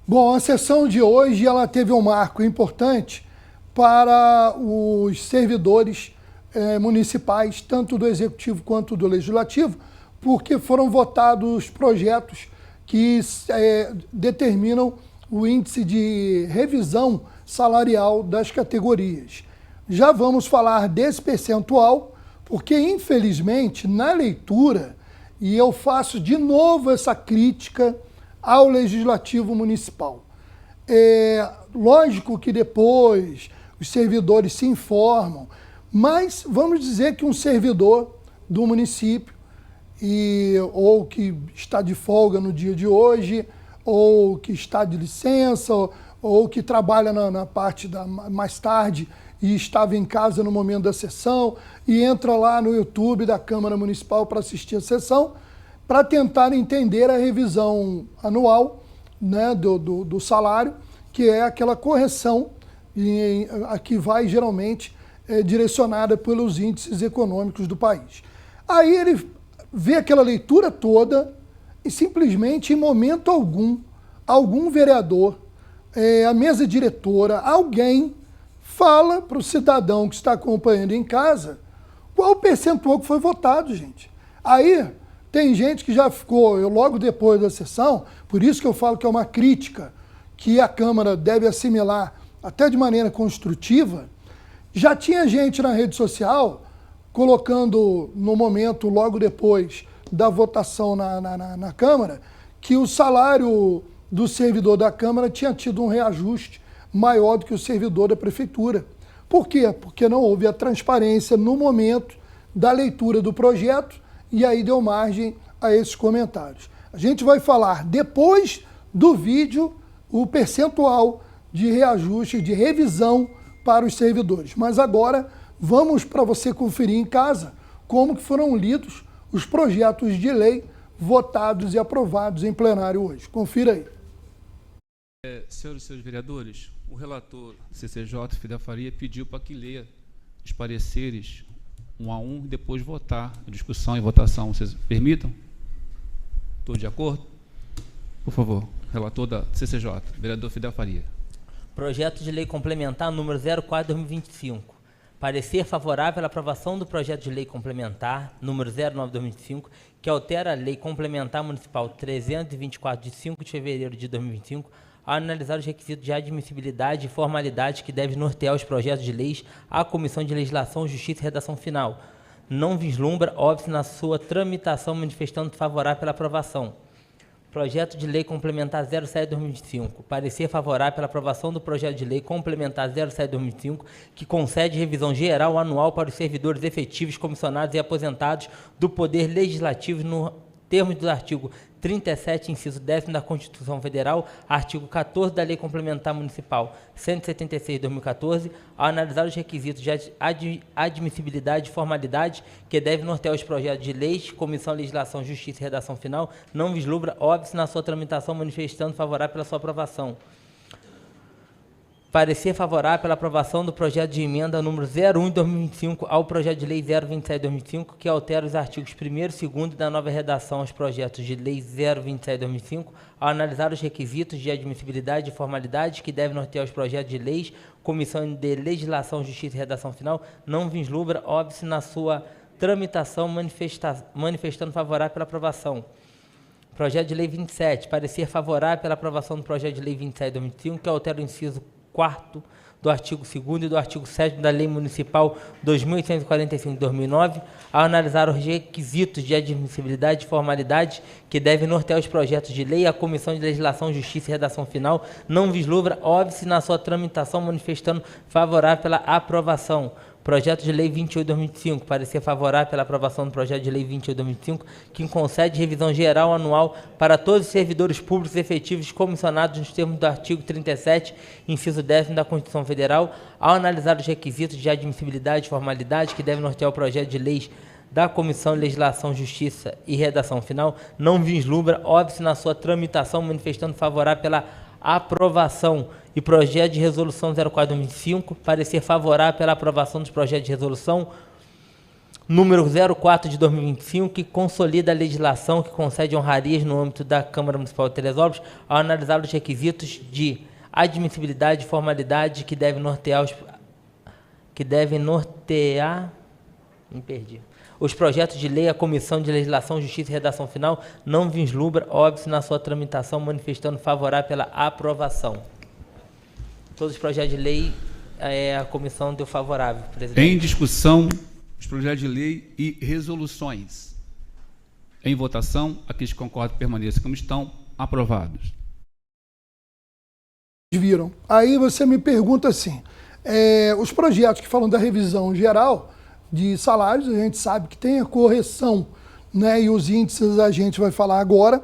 Bom, a sessão de hoje ela teve um marco importante para os servidores municipais, tanto do Executivo quanto do Legislativo, porque foram votados projetos que determinam o índice de revisão salarial das categorias. Já vamos falar desse percentual, porque infelizmente na leitura, e eu faço de novo essa crítica ao Legislativo Municipal. Lógico que depois os servidores se informam, mas vamos dizer que um servidor do município, ou que está de folga no dia de hoje, ou que está de licença, ou que trabalha na parte mais tarde e estava em casa no momento da sessão, e entra lá no YouTube da Câmara Municipal para assistir a sessão, para tentar entender a revisão anual, né, do salário, que é aquela correção a que vai geralmente direcionada pelos índices econômicos do país. Aí ele vê aquela leitura toda e simplesmente, em momento algum vereador, a mesa diretora, alguém fala para o cidadão que está acompanhando em casa qual o percentual que foi votado, gente. Aí tem gente que já ficou, logo depois da sessão, por isso que eu falo que é uma crítica que a Câmara deve assimilar até de maneira construtiva. Já tinha gente na rede social colocando no momento, logo depois da votação na Câmara, que o salário do servidor da Câmara tinha tido um reajuste maior do que o servidor da Prefeitura. Por quê? Porque não houve a transparência no momento da leitura do projeto e aí deu margem a esses comentários. A gente vai falar depois do vídeo o percentual de reajuste, de revisão para os servidores. Mas agora vamos para você conferir em casa como que foram lidos os projetos de lei votados e aprovados em plenário hoje. Confira aí. Senhores e senhores vereadores, o relator CCJ, Fidel Faria, pediu para que leia os pareceres um a um e depois votar, discussão e votação. Vocês permitam? Todos de acordo? Por favor, relator da CCJ, vereador Fidel Faria. Projeto de lei complementar número 04/2025. Parecer favorável à aprovação do projeto de lei complementar número 09/2025, que altera a lei complementar municipal 324 de 5 de fevereiro de 2025, ao analisar os requisitos de admissibilidade e formalidade que devem nortear os projetos de leis à Comissão de Legislação, Justiça e Redação Final. Não vislumbra óbice na sua tramitação, manifestando favorável pela aprovação. Projeto de lei complementar 07/2025. Parecer favorável pela aprovação do projeto de lei complementar 07/2025, que concede revisão geral anual para os servidores efetivos, comissionados e aposentados do Poder Legislativo no termos do artigo 37, inciso 10º da Constituição Federal, artigo 14 da Lei Complementar Municipal 176/2014, ao analisar os requisitos de admissibilidade e formalidade que devem nortear os projetos de leis, Comissão Legislação, Justiça e Redação Final, não vislumbra óbice na sua tramitação, manifestando favorável pela sua aprovação. Parecer favorável pela aprovação do projeto de emenda número 01/2025 ao projeto de lei 027/2025, que altera os artigos 1º e 2º da nova redação aos projetos de lei 027/2025, ao analisar os requisitos de admissibilidade e formalidade que devem nortear os projetos de leis, Comissão de Legislação, Justiça e Redação Final, não vislumbra óbice na sua tramitação, manifestando favorável pela aprovação. Projeto de lei 27, parecer favorável pela aprovação do projeto de lei 27/2025, que altera o inciso 4º do artigo 2º e do artigo 7º da Lei Municipal 2.845 de 2009, ao analisar os requisitos de admissibilidade e formalidade que devem nortear os projetos de lei, a Comissão de Legislação, Justiça e Redação Final não vislumbra óbice na sua tramitação, manifestando favorável pela aprovação. Projeto de lei 28/2025, parecer favorável pela aprovação do projeto de lei 28/2025, que concede revisão geral anual para todos os servidores públicos efetivos comissionados nos termos do artigo 37, inciso 10º da Constituição Federal, ao analisar os requisitos de admissibilidade e formalidade que devem nortear o projeto de leis da Comissão de Legislação, Justiça e Redação Final, não vislumbra óbice na sua tramitação, manifestando favorável pela aprovação. E projeto de resolução 04/2025, parecer favorável pela aprovação dos projetos de resolução número 04 de 2025, que consolida a legislação que concede honrarias no âmbito da Câmara Municipal de Teresópolis, ao analisar os requisitos de admissibilidade e formalidade que devem nortear os projetos de lei. A Comissão de Legislação, Justiça e Redação Final não vislumbra óbice na sua tramitação, manifestando favorável pela aprovação. Todos os projetos de lei, a comissão deu favorável, presidente. Em discussão, os projetos de lei e resoluções. Em votação, aqueles que concordam permaneçam como estão, aprovados. Viram? Aí você me pergunta assim, os projetos que falam da revisão geral de salários, a gente sabe que tem a correção, né, e os índices a gente vai falar agora,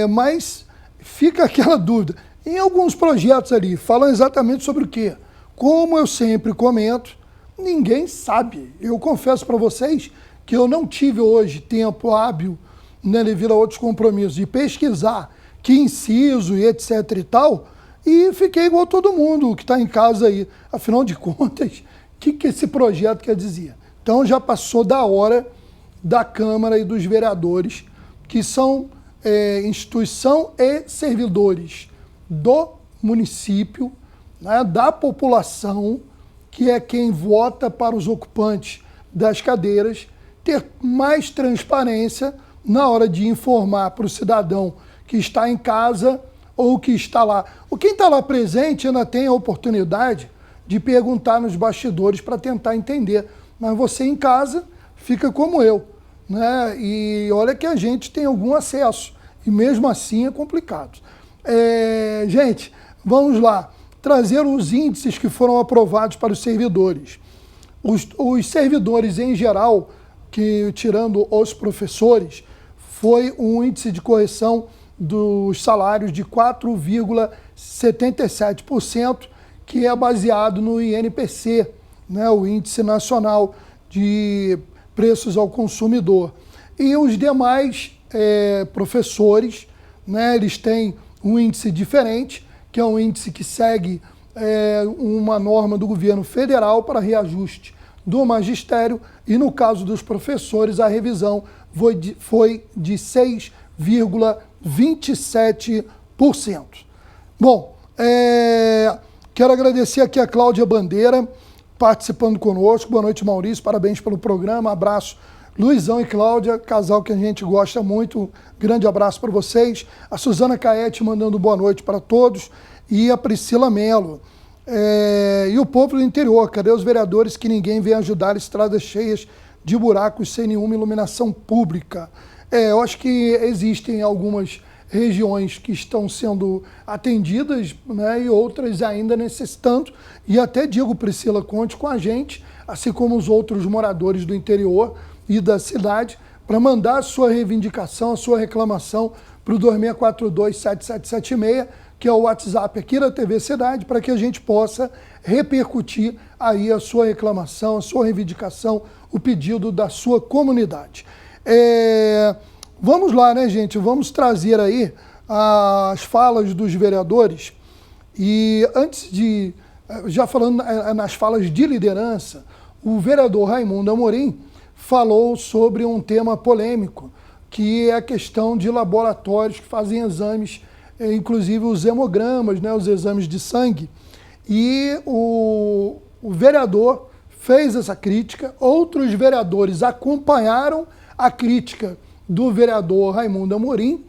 mas fica aquela dúvida. Em alguns projetos ali, falam exatamente sobre o quê? Como eu sempre comento, ninguém sabe. Eu confesso para vocês que eu não tive hoje tempo hábil, né, devido a outros compromissos, de pesquisar que inciso e etc e tal, e fiquei igual todo mundo que está em casa aí. Afinal de contas, o que esse projeto quer dizer? Então já passou da hora da Câmara e dos vereadores, que são instituição e servidores do município, né, da população, que é quem vota para os ocupantes das cadeiras, ter mais transparência na hora de informar para o cidadão que está em casa ou que está lá. Quem está lá presente ainda tem a oportunidade de perguntar nos bastidores para tentar entender. Mas você em casa fica como eu, né? E olha que a gente tem algum acesso, e mesmo assim é complicado. Gente, vamos lá. Trazer os índices que foram aprovados para os servidores. Os servidores em geral, que tirando os professores, foi um índice de correção dos salários de 4,77%, que é baseado no INPC, né, o Índice Nacional de Preços ao Consumidor. E os demais professores, né, eles têm um índice diferente, que é um índice que segue uma norma do governo federal para reajuste do magistério, e no caso dos professores, a revisão foi de 6,27%. Bom, quero agradecer aqui a Cláudia Bandeira, participando conosco. Boa noite, Maurício, parabéns pelo programa, abraço. Luizão e Cláudia, casal que a gente gosta muito, grande abraço para vocês. A Suzana Caete mandando boa noite para todos, e a Priscila Melo. E o povo do interior, cadê os vereadores que ninguém vem ajudar, estradas cheias de buracos sem nenhuma iluminação pública? Eu acho que existem algumas regiões que estão sendo atendidas, né, e outras ainda necessitando, e até digo, Priscila, conte com a gente, assim como os outros moradores do interior e da cidade, para mandar a sua reivindicação, a sua reclamação para o 26427776, que é o WhatsApp aqui da TV Cidade, para que a gente possa repercutir aí a sua reclamação, a sua reivindicação, o pedido da sua comunidade. Vamos lá, né, gente? Vamos trazer aí as falas dos vereadores. E antes de, já falando nas falas de liderança, o vereador Raimundo Amorim falou sobre um tema polêmico, que é a questão de laboratórios que fazem exames, inclusive os hemogramas, né, os exames de sangue. E o vereador fez essa crítica, outros vereadores acompanharam a crítica do vereador Raimundo Amorim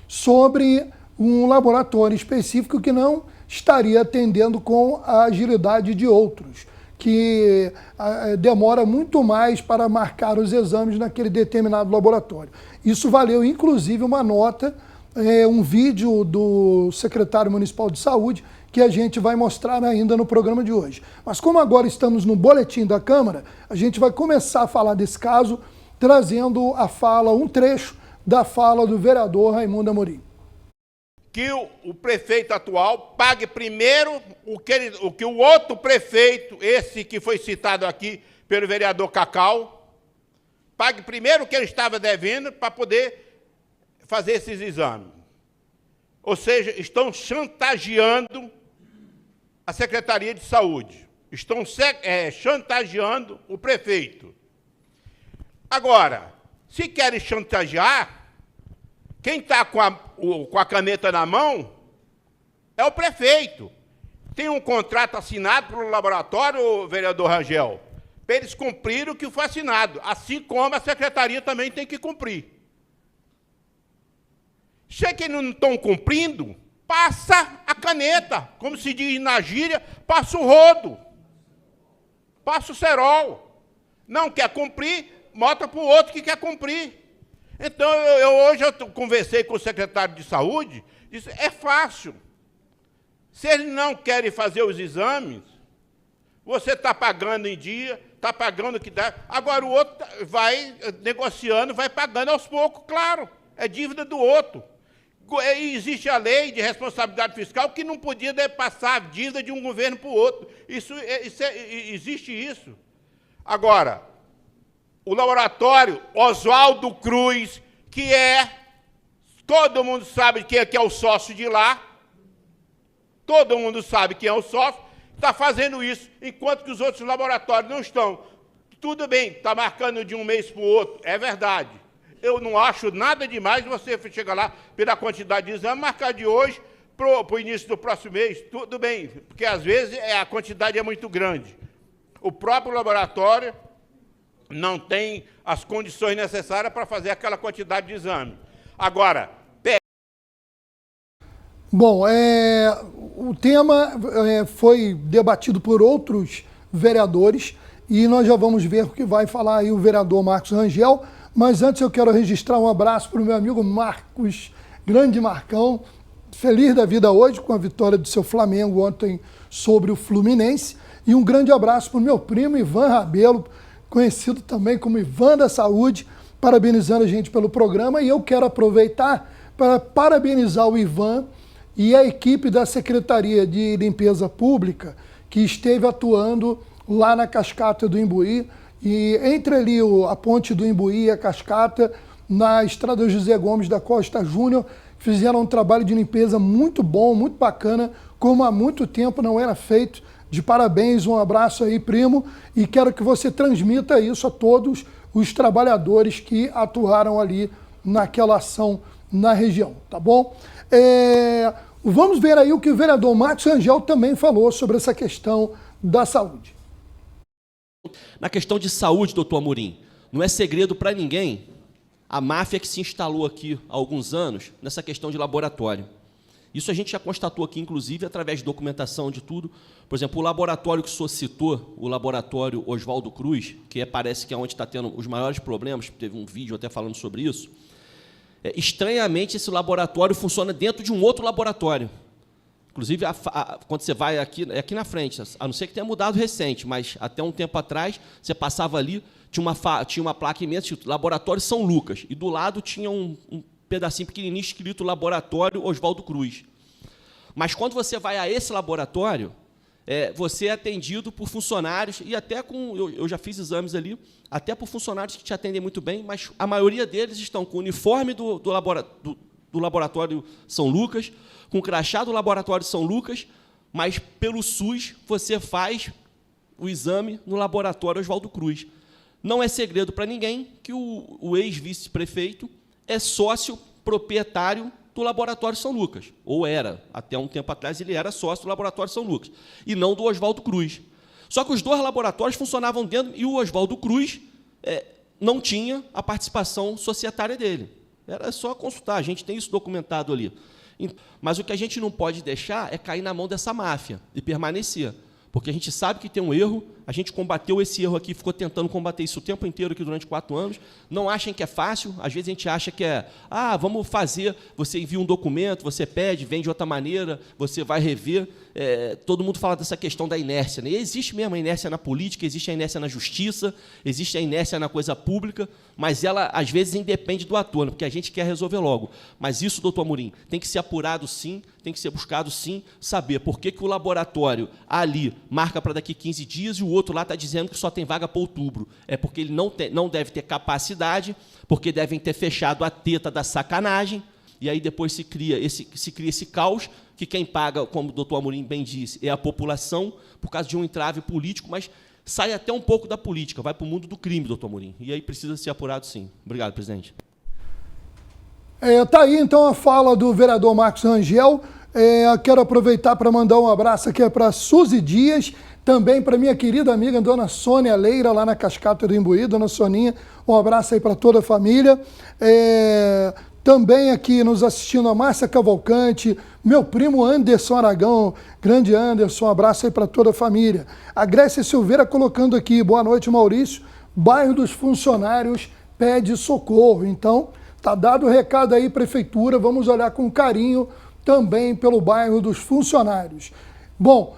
sobre um laboratório específico que não estaria atendendo com a agilidade de outros, que demora muito mais para marcar os exames naquele determinado laboratório. Isso valeu, inclusive, uma nota, um vídeo do secretário municipal de saúde, que a gente vai mostrar ainda no programa de hoje. Mas como agora estamos no boletim da Câmara, a gente vai começar a falar desse caso, trazendo a fala, um trecho da fala do vereador Raimundo Amorim. Que o prefeito atual pague primeiro o que o outro prefeito, esse que foi citado aqui pelo vereador Cacau, pague primeiro o que ele estava devendo para poder fazer esses exames. Ou seja, estão chantageando a Secretaria de Saúde, estão chantageando o prefeito. Agora, se querem chantagear, quem está com a caneta na mão é o prefeito. Tem um contrato assinado pelo laboratório, vereador Rangel, para eles cumprirem o que foi assinado, assim como a secretaria também tem que cumprir. Se é que não estão cumprindo, passa a caneta, como se diz na gíria, passa o rodo, passa o cerol. Não quer cumprir, mostra para o outro que quer cumprir. Então, hoje eu conversei com o secretário de saúde, disse, é fácil. Se eles não querem fazer os exames, você está pagando em dia, está pagando o que dá. Agora o outro vai negociando, vai pagando aos poucos, claro. É dívida do outro. E existe a lei de responsabilidade fiscal que não podia passar a dívida de um governo para o outro. Existe isso. Agora, o laboratório Oswaldo Cruz, que todo mundo sabe quem é que é o sócio de lá, todo mundo sabe quem é o sócio, está fazendo isso, enquanto que os outros laboratórios não estão. Tudo bem, está marcando de um mês para o outro, é verdade. Eu não acho nada demais você chegar lá pela quantidade de exame, marcar de hoje para o início do próximo mês, tudo bem, porque às vezes a quantidade é muito grande. O próprio laboratório não tem as condições necessárias para fazer aquela quantidade de exame. Agora, bom, o tema foi debatido por outros vereadores e nós já vamos ver o que vai falar aí o vereador Marcos Rangel, mas antes eu quero registrar um abraço para o meu amigo Marcos, grande Marcão, feliz da vida hoje com a vitória do seu Flamengo ontem sobre o Fluminense, e um grande abraço para o meu primo Ivan Rabelo, conhecido também como Ivan da Saúde, parabenizando a gente pelo programa, e eu quero aproveitar para parabenizar o Ivan e a equipe da Secretaria de Limpeza Pública, que esteve atuando lá na Cascata do Imbuí, e entre ali a ponte do Imbuí e a Cascata, na estrada José Gomes da Costa Júnior, fizeram um trabalho de limpeza muito bom, muito bacana, como há muito tempo não era feito. De parabéns, um abraço aí, primo, e quero que você transmita isso a todos os trabalhadores que atuaram ali naquela ação na região, tá bom? Vamos ver aí o que o vereador Marcos Rangel também falou sobre essa questão da saúde. Na questão de saúde, doutor Amorim, não é segredo para ninguém a máfia que se instalou aqui há alguns anos nessa questão de laboratório. Isso a gente já constatou aqui, inclusive, através de documentação de tudo. Por exemplo, o laboratório que o senhor citou, o laboratório Oswaldo Cruz, que parece que é onde está tendo os maiores problemas, teve um vídeo até falando sobre isso, estranhamente, esse laboratório funciona dentro de um outro laboratório. Inclusive, quando você vai aqui na frente, a não ser que tenha mudado recente, mas até um tempo atrás, você passava ali, tinha uma placa imensa, escrito Laboratório São Lucas, e do lado tinha um pedacinho pequenininho escrito Laboratório Oswaldo Cruz. Mas quando você vai a esse laboratório, você é atendido por funcionários, e até eu já fiz exames ali, até por funcionários que te atendem muito bem, mas a maioria deles estão com o uniforme do Laboratório São Lucas, com o crachá do Laboratório São Lucas, mas pelo SUS você faz o exame no Laboratório Oswaldo Cruz. Não é segredo para ninguém que o ex-vice-prefeito é sócio proprietário do Laboratório São Lucas, ou era, até um tempo atrás ele era sócio do Laboratório São Lucas, e não do Oswaldo Cruz. Só que os dois laboratórios funcionavam dentro, e o Oswaldo Cruz não tinha a participação societária dele. Era só consultar, a gente tem isso documentado ali. Mas o que a gente não pode deixar é cair na mão dessa máfia e permanecer. Porque a gente sabe que tem um erro, a gente combateu esse erro aqui, ficou tentando combater isso o tempo inteiro aqui durante 4 anos. Não achem que é fácil, às vezes a gente acha que vamos fazer, você envia um documento, você pede, vem de outra maneira, você vai rever. Todo mundo fala dessa questão da inércia, né? E existe mesmo a inércia na política, existe a inércia na justiça, existe a inércia na coisa pública, mas ela, às vezes, independe do ator, né? Porque a gente quer resolver logo. Mas isso, doutor Amorim, tem que ser apurado, sim, tem que ser buscado, sim, saber por que o laboratório ali marca para daqui 15 dias e o outro lá está dizendo que só tem vaga para outubro. É porque ele não deve ter capacidade, porque devem ter fechado a teta da sacanagem, e aí depois se cria esse caos, que quem paga, como o doutor Amorim bem disse, é a população, por causa de um entrave político, mas sai até um pouco da política, vai para o mundo do crime, doutor Amorim. E aí precisa ser apurado, sim. Obrigado, presidente. Tá aí, então, a fala do vereador Marcos Rangel. Quero aproveitar para mandar um abraço aqui para Suzy Dias, também para minha querida amiga dona Sônia Leira, lá na Cascata do Imbuí. Dona Soninha, um abraço aí para toda a família. Também aqui nos assistindo a Márcia Cavalcante, meu primo Anderson Aragão, grande Anderson, um abraço aí para toda a família. A Grécia Silveira colocando aqui, boa noite, Maurício, bairro dos funcionários pede socorro. Então, tá dado o recado aí, prefeitura, vamos olhar com carinho também pelo bairro dos funcionários. Bom,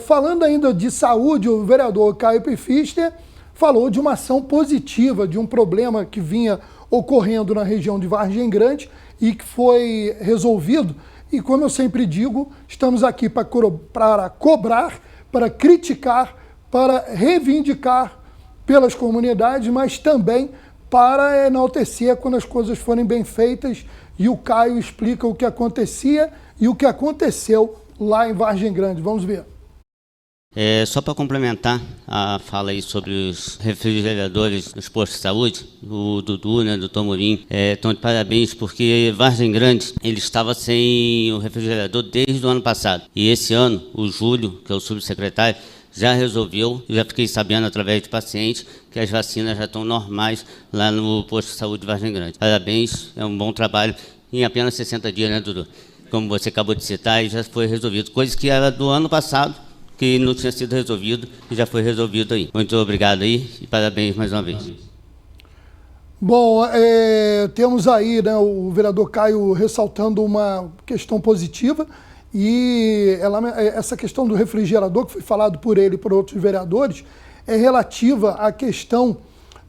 falando ainda de saúde, o vereador Caio Pfister falou de uma ação positiva, de um problema que vinha ocorrendo na região de Vargem Grande e que foi resolvido. E como eu sempre digo, estamos aqui para cobrar, para criticar, para reivindicar pelas comunidades, mas também para enaltecer quando as coisas forem bem feitas. E o Caio explica o que acontecia e o que aconteceu lá em Vargem Grande. Vamos ver. Só para complementar a fala aí sobre os refrigeradores nos postos de saúde, o Dudu, né, doutor Amorim, estão de parabéns porque Vargem Grande ele estava sem o refrigerador desde o ano passado. E esse ano, o Júlio, que é o subsecretário, já resolveu, já fiquei sabendo através de pacientes, que as vacinas já estão normais lá no posto de saúde de Vargem Grande. Parabéns, é um bom trabalho em apenas 60 dias, né, Dudu? Como você acabou de citar, e já foi resolvido. Coisa que era do ano passado, que não tinha sido resolvido e já foi resolvido aí. Muito obrigado aí e parabéns mais uma vez. Bom, temos aí, né, o vereador Caio ressaltando uma questão positiva e essa questão do refrigerador, que foi falado por ele e por outros vereadores, é relativa à questão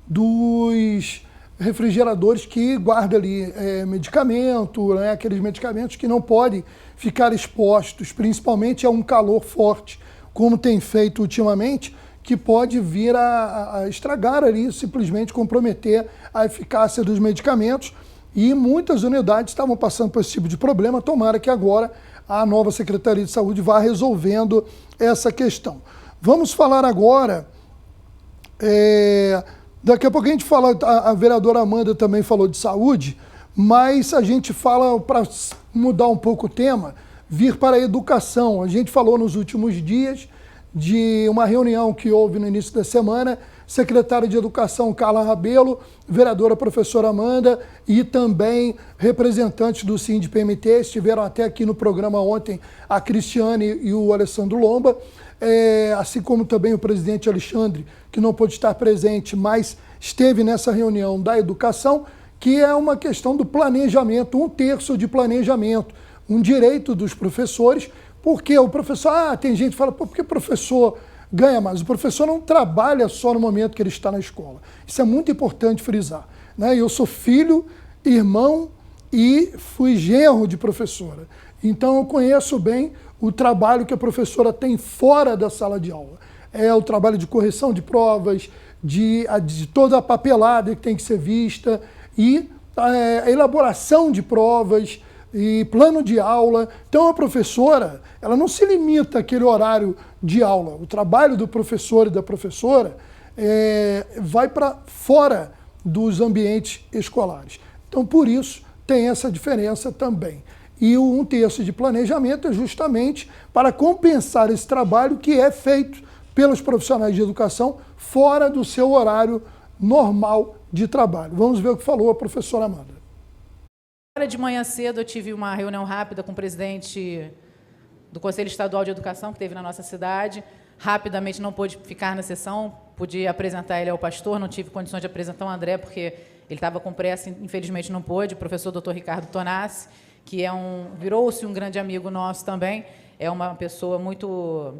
dos refrigeradores que guardam ali medicamento, né, aqueles medicamentos que não podem ficar expostos, principalmente a um calor forte, como tem feito ultimamente, que pode vir a estragar ali, simplesmente comprometer a eficácia dos medicamentos. E muitas unidades estavam passando por esse tipo de problema. Tomara que agora a nova Secretaria de Saúde vá resolvendo essa questão. Vamos falar agora, daqui a pouco a gente fala, a vereadora Amanda também falou de saúde, mas a gente fala, para mudar um pouco o tema, vir para a educação. A gente falou nos últimos dias de uma reunião que houve no início da semana, secretária de Educação Carla Rabelo, vereadora professora Amanda e também representantes do SINDI-PMT, estiveram até aqui no programa ontem a Cristiane e o Alessandro Lomba, assim como também o presidente Alexandre, que não pôde estar presente, mas esteve nessa reunião da educação, que é uma questão do planejamento, 1/3 de planejamento, um direito dos professores, porque o professor, tem gente que fala, por que o professor ganha mais? O professor não trabalha só no momento que ele está na escola. Isso é muito importante frisar, né? Eu sou filho, irmão e fui genro de professora. Então eu conheço bem o trabalho que a professora tem fora da sala de aula. É o trabalho de correção de provas, de toda a papelada que tem que ser vista e a elaboração de provas e plano de aula. Então a professora, ela não se limita àquele horário de aula. O trabalho do professor e da professora vai para fora dos ambientes escolares. Então por isso tem essa diferença também. E o 1/3 de planejamento é justamente para compensar esse trabalho que é feito pelos profissionais de educação fora do seu horário normal de trabalho. Vamos ver o que falou a professora Amanda. De manhã cedo eu tive uma reunião rápida com o presidente do Conselho Estadual de Educação, que teve na nossa cidade. Rapidamente não pôde ficar na sessão, pude apresentar ele ao pastor, não tive condições de apresentar o André, porque ele estava com pressa, infelizmente não pôde. O professor Dr. Ricardo Tonassi, que virou-se um grande amigo nosso também, é uma pessoa muito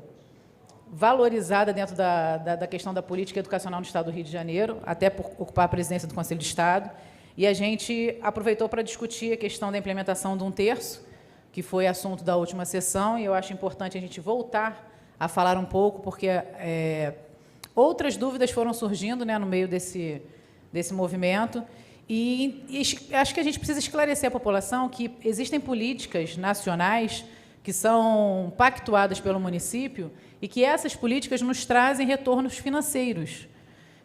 valorizada dentro da questão da política educacional no Estado do Rio de Janeiro, até por ocupar a presidência do Conselho de Estado. E a gente aproveitou para discutir a questão da implementação de 1/3, que foi assunto da última sessão, e eu acho importante a gente voltar a falar um pouco, porque outras dúvidas foram surgindo, né, no meio desse movimento, e acho que a gente precisa esclarecer à população que existem políticas nacionais que são pactuadas pelo município e que essas políticas nos trazem retornos financeiros.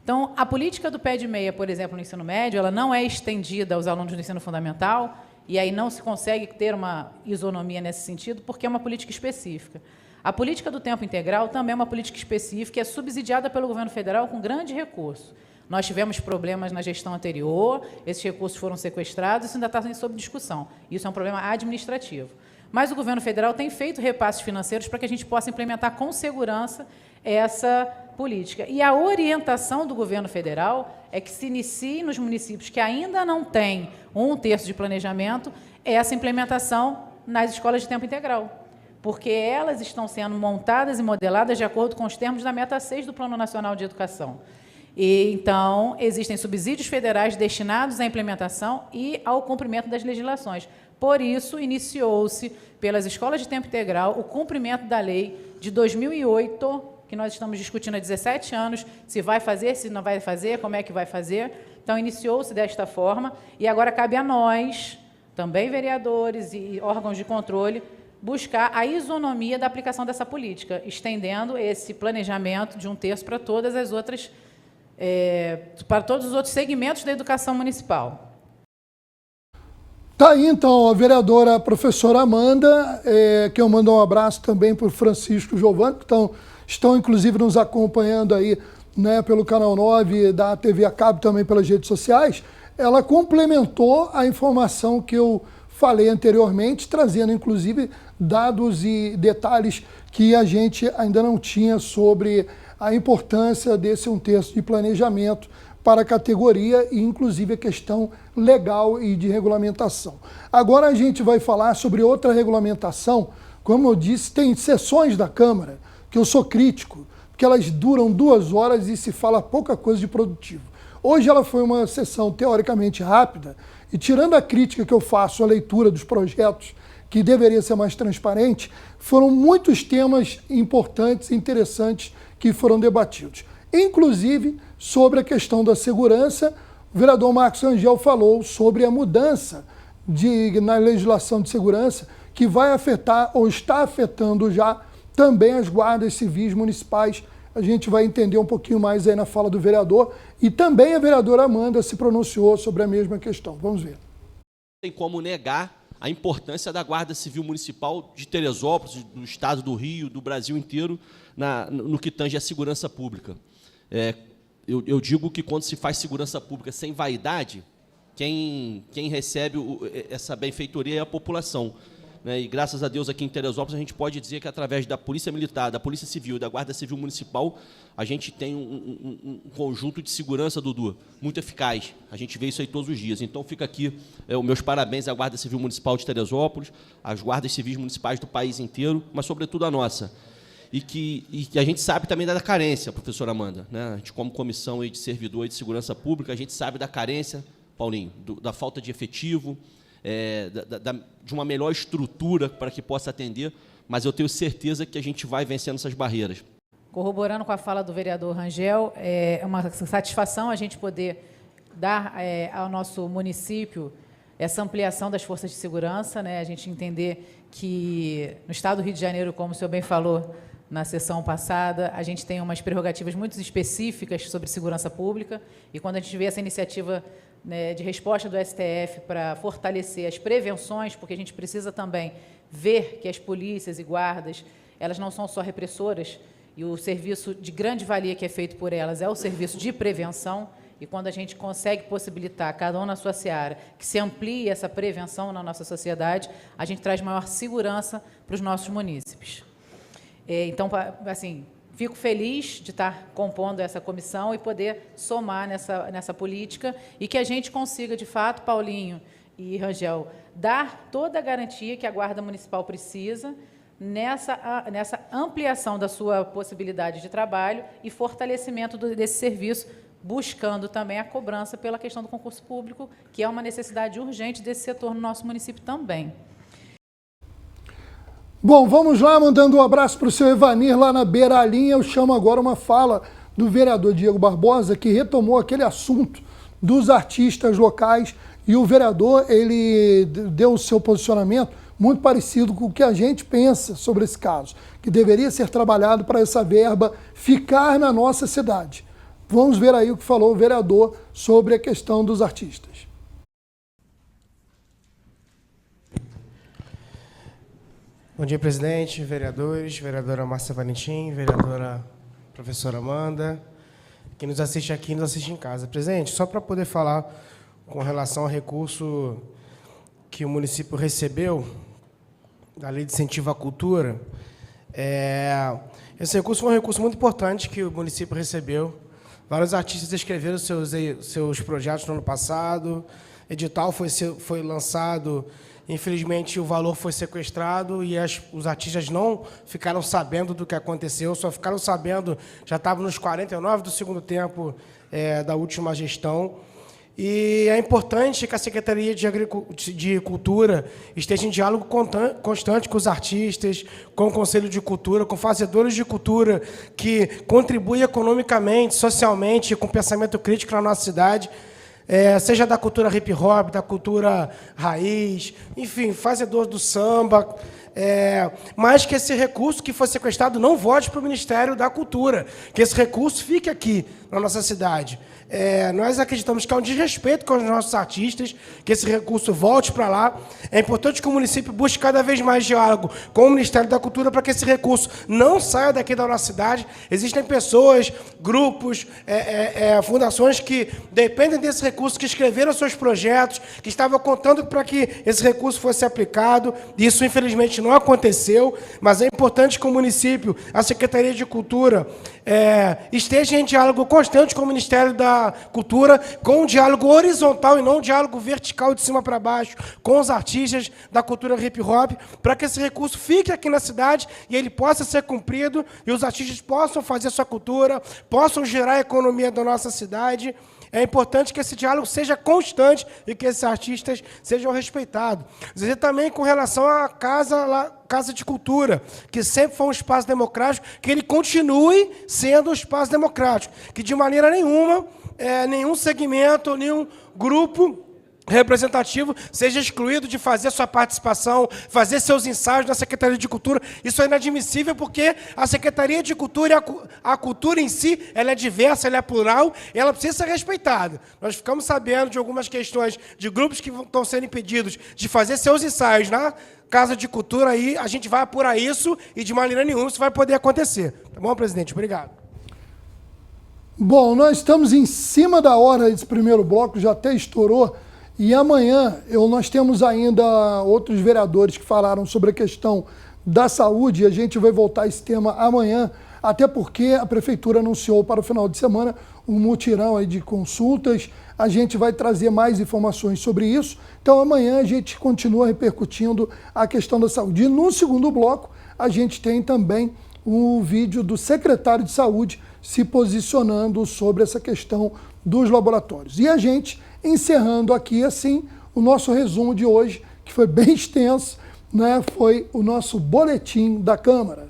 Então, a política do pé de meia, por exemplo, no ensino médio, ela não é estendida aos alunos do ensino fundamental, e aí não se consegue ter uma isonomia nesse sentido, porque é uma política específica. A política do tempo integral também é uma política específica, é subsidiada pelo governo federal com grande recurso. Nós tivemos problemas na gestão anterior, esses recursos foram sequestrados, isso ainda está sob discussão. Isso é um problema administrativo. Mas o governo federal tem feito repasses financeiros para que a gente possa implementar com segurança essa política. E a orientação do governo federal é que se inicie nos municípios que ainda não têm 1/3 de planejamento essa implementação nas escolas de tempo integral, porque elas estão sendo montadas e modeladas de acordo com os termos da meta 6 do Plano Nacional de Educação. E, então, existem subsídios federais destinados à implementação e ao cumprimento das legislações. Por isso, iniciou-se, pelas escolas de tempo integral, o cumprimento da lei de 2008, que nós estamos discutindo há 17 anos, se vai fazer, se não vai fazer, como é que vai fazer. Então, iniciou-se desta forma, e agora cabe a nós, também vereadores e órgãos de controle, buscar a isonomia da aplicação dessa política, estendendo esse planejamento de 1/3 para todas as outras, para todos os outros segmentos da educação municipal. Tá aí, então, a vereadora professora Amanda, que eu mando um abraço também para o Francisco Giovanni, que estão, inclusive, nos acompanhando aí, né, pelo Canal 9 da TV a cabo, também pelas redes sociais. Ela complementou a informação que eu falei anteriormente, trazendo, inclusive, dados e detalhes que a gente ainda não tinha sobre a importância desse 1/3 de planejamento para a categoria e, inclusive, a questão legal e de regulamentação. Agora a gente vai falar sobre outra regulamentação. Como eu disse, tem sessões da Câmara que eu sou crítico, porque elas duram 2 horas e se fala pouca coisa de produtivo. Hoje ela foi uma sessão teoricamente rápida e, tirando a crítica que eu faço à leitura dos projetos, que deveria ser mais transparente, foram muitos temas importantes e interessantes que foram debatidos. Inclusive, sobre a questão da segurança, o vereador Marcos Rangel falou sobre a mudança na legislação de segurança que vai afetar ou está afetando já também as guardas civis municipais. A gente vai entender um pouquinho mais aí na fala do vereador, e também a vereadora Amanda se pronunciou sobre a mesma questão. Vamos ver. Tem como negar a importância da Guarda Civil Municipal de Teresópolis, do estado do Rio, do Brasil inteiro, no que tange à segurança pública. Eu digo que quando se faz segurança pública sem vaidade, quem recebe essa benfeitoria é a população. Né? E, graças a Deus, aqui em Teresópolis, a gente pode dizer que, através da Polícia Militar, da Polícia Civil e da Guarda Civil Municipal, a gente tem um conjunto de segurança, Dudu, muito eficaz. A gente vê isso aí todos os dias. Então, fica aqui os meus parabéns à Guarda Civil Municipal de Teresópolis, às guardas civis municipais do país inteiro, mas, sobretudo, a nossa. E que a gente sabe também da carência, professora Amanda. Né? A gente, como comissão de servidor de segurança pública, a gente sabe da carência, Paulinho, da falta de efetivo, de uma melhor estrutura para que possa atender, mas eu tenho certeza que a gente vai vencendo essas barreiras. Corroborando com a fala do vereador Rangel, é uma satisfação a gente poder dar ao nosso município essa ampliação das forças de segurança, né? A gente entender que no estado do Rio de Janeiro, como o senhor bem falou na sessão passada, a gente tem umas prerrogativas muito específicas sobre segurança pública, e quando a gente vê essa iniciativa, né, de resposta do STF para fortalecer as prevenções, porque a gente precisa também ver que as polícias e guardas, elas não são só repressoras, e o serviço de grande valia que é feito por elas é o serviço de prevenção, e quando a gente consegue possibilitar, cada um na sua seara, que se amplie essa prevenção na nossa sociedade, a gente traz maior segurança para os nossos munícipes. Então, assim, fico feliz de estar compondo essa comissão e poder somar nessa política, e que a gente consiga, de fato, Paulinho e Rangel, dar toda a garantia que a Guarda Municipal precisa nessa ampliação da sua possibilidade de trabalho e fortalecimento desse serviço, buscando também a cobrança pela questão do concurso público, que é uma necessidade urgente desse setor no nosso município também. Bom, vamos lá, mandando um abraço para o seu Evanir lá na beira-linha. Eu chamo agora uma fala do vereador Diego Barbosa, que retomou aquele assunto dos artistas locais, e o vereador, ele deu o seu posicionamento muito parecido com o que a gente pensa sobre esse caso, que deveria ser trabalhado para essa verba ficar na nossa cidade. Vamos ver aí o que falou o vereador sobre a questão dos artistas. Bom dia, presidente, vereadores, vereadora Márcia Valentim, vereadora professora Amanda, quem nos assiste aqui, nos assiste em casa. Presidente, só para poder falar com relação ao recurso que o município recebeu da Lei de Incentivo à Cultura, esse recurso foi um recurso muito importante que o município recebeu. Vários artistas escreveram seus projetos no ano passado, edital foi lançado. Infelizmente, o valor foi sequestrado e os artistas não ficaram sabendo do que aconteceu, só ficaram sabendo, já estavam nos 49 do segundo tempo da última gestão. E é importante que a Secretaria de Cultura esteja em diálogo constante com os artistas, com o Conselho de Cultura, com fazedores de cultura que contribuem economicamente, socialmente, com pensamento crítico na nossa cidade, seja da cultura hip-hop, da cultura raiz, enfim, fazedor do samba, mas que esse recurso que foi sequestrado não volte para o Ministério da Cultura, que esse recurso fique aqui na nossa cidade. Nós acreditamos que é um desrespeito com os nossos artistas, que esse recurso volte para lá. É importante que o município busque cada vez mais diálogo com o Ministério da Cultura para que esse recurso não saia daqui da nossa cidade. Existem pessoas, grupos, fundações que dependem desse recurso, que escreveram seus projetos, que estavam contando para que esse recurso fosse aplicado. Isso, infelizmente, não aconteceu, mas é importante que o município, a Secretaria de Cultura, esteja em diálogo constante com o Ministério da Cultura, com um diálogo horizontal e não um diálogo vertical de cima para baixo, com os artistas da cultura hip-hop, para que esse recurso fique aqui na cidade e ele possa ser cumprido e os artistas possam fazer sua cultura, possam gerar a economia da nossa cidade. É importante que esse diálogo seja constante e que esses artistas sejam respeitados. Dizer também com relação à Casa de Cultura, que sempre foi um espaço democrático, que ele continue sendo um espaço democrático, que de maneira nenhuma, nenhum segmento, nenhum grupo representativo seja excluído de fazer sua participação, fazer seus ensaios na Secretaria de Cultura. Isso é inadmissível porque a Secretaria de Cultura, a cultura em si, ela é diversa, ela é plural, e ela precisa ser respeitada. Nós ficamos sabendo de algumas questões de grupos que estão sendo impedidos de fazer seus ensaios na Casa de Cultura, aí a gente vai apurar isso e de maneira nenhuma isso vai poder acontecer. Tá bom, presidente? Obrigado. Bom, nós estamos em cima da hora desse primeiro bloco, já até estourou. E amanhã nós temos ainda outros vereadores que falaram sobre a questão da saúde e a gente vai voltar a esse tema amanhã, até porque a Prefeitura anunciou para o final de semana um mutirão aí de consultas. A gente vai trazer mais informações sobre isso. Então amanhã a gente continua repercutindo a questão da saúde. E no segundo bloco a gente tem também o vídeo do secretário de Saúde se posicionando sobre essa questão dos laboratórios. E a gente encerrando aqui, assim, o nosso resumo de hoje, que foi bem extenso, né? Foi o nosso boletim da Câmara.